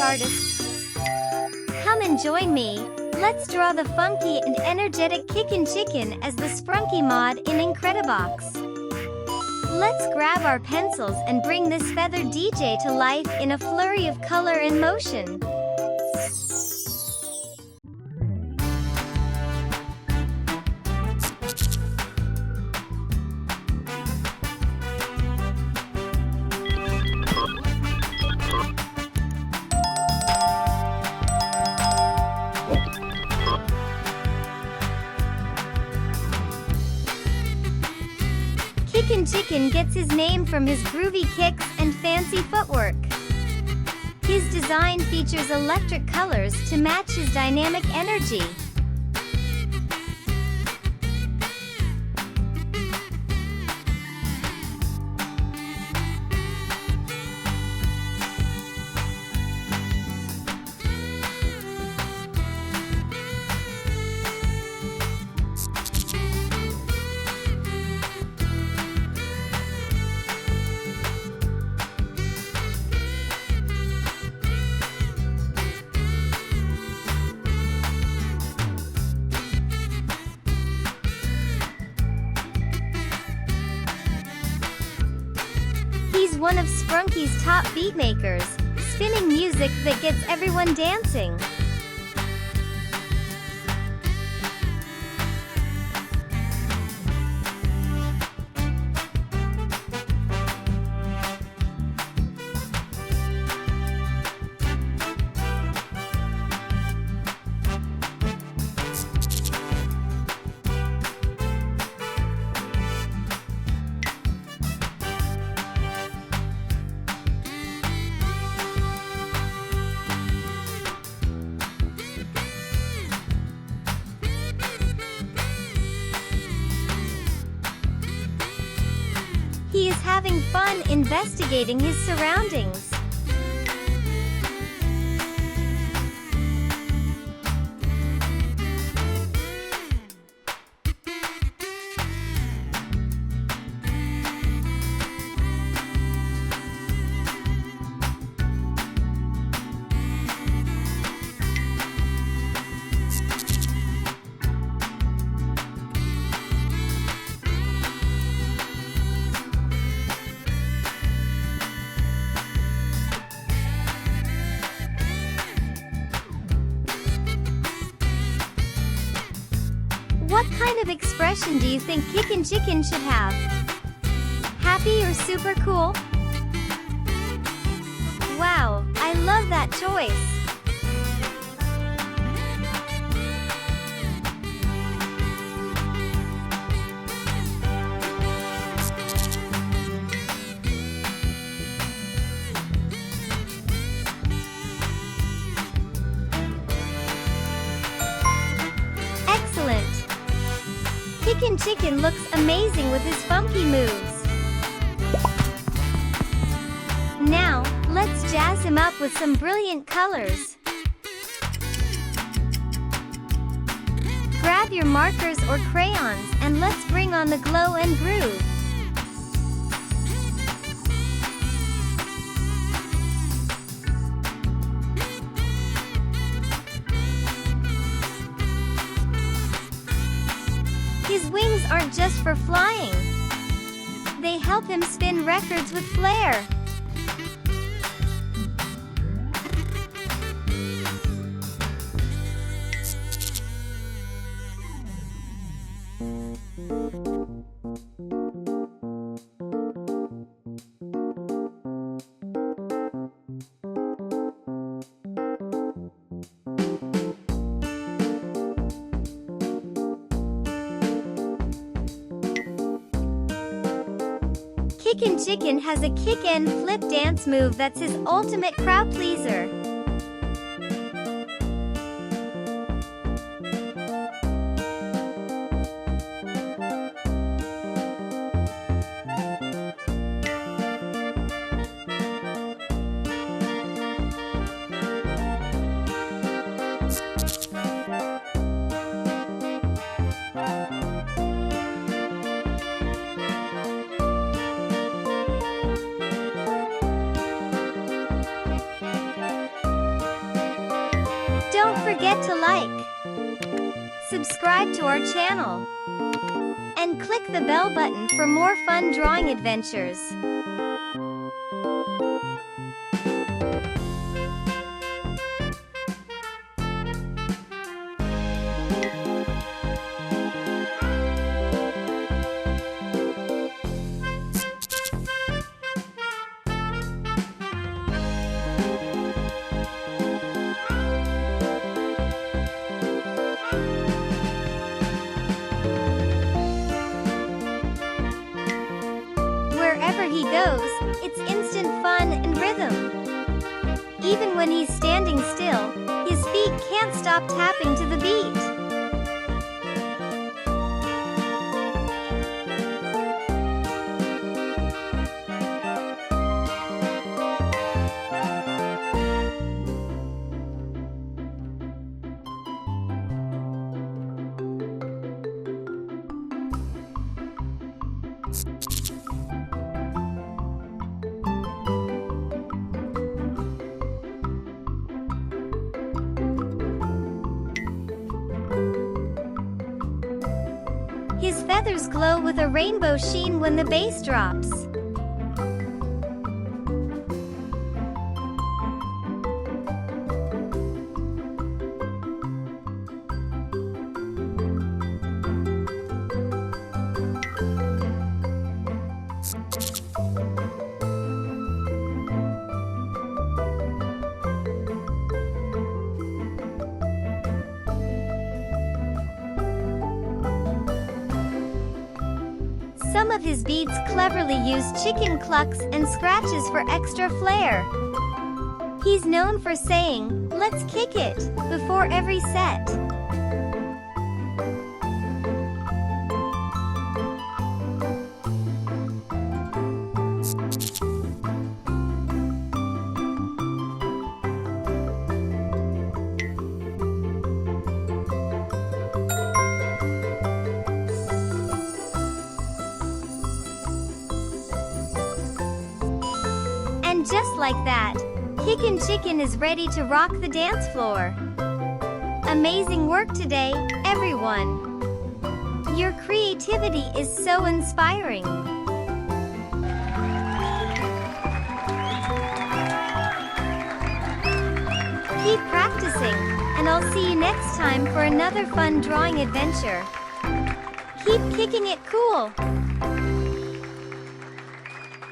artists. Come and join me. Let's draw the funky and energetic KickinChicken as the Sprunki mod in Incredibox. Let's grab our pencils and bring this feathered DJ to life in a flurry of color and motion. KickinChicken gets his name from his groovy kicks and fancy footwork. His design features electric colors to match his dynamic energy. He's one of Sprunki's top beatmakers, spinning music that gets everyone dancing. He is having fun investigating his surroundings. What kind of expression do you think KickinChicken should have? Happy or super cool? Wow, I love that choice. Excellent. KickinChicken looks amazing with his funky moves. Now, let's jazz him up with some brilliant colors. Grab your markers or crayons and let's bring on the glow and groove. His wings aren't just for flying. They help him spin records with flair. KickinChicken has a kick-and flip dance move that's his ultimate crowd pleaser. Don't forget to like, subscribe to our channel, and click the bell button for more fun drawing adventures. Wherever he goes, it's instant fun and rhythm. Even when he's standing still, his feet can't stop tapping to the beat. His feathers glow with a rainbow sheen when the bass drops. Some of his beads cleverly use chicken clucks and scratches for extra flair. He's known for saying, "Let's kick it," before every set. And just like that, KickinChicken is ready to rock the dance floor. Amazing work today, everyone! Your creativity is so inspiring. Keep practicing, and I'll see you next time for another fun drawing adventure. Keep kicking it cool!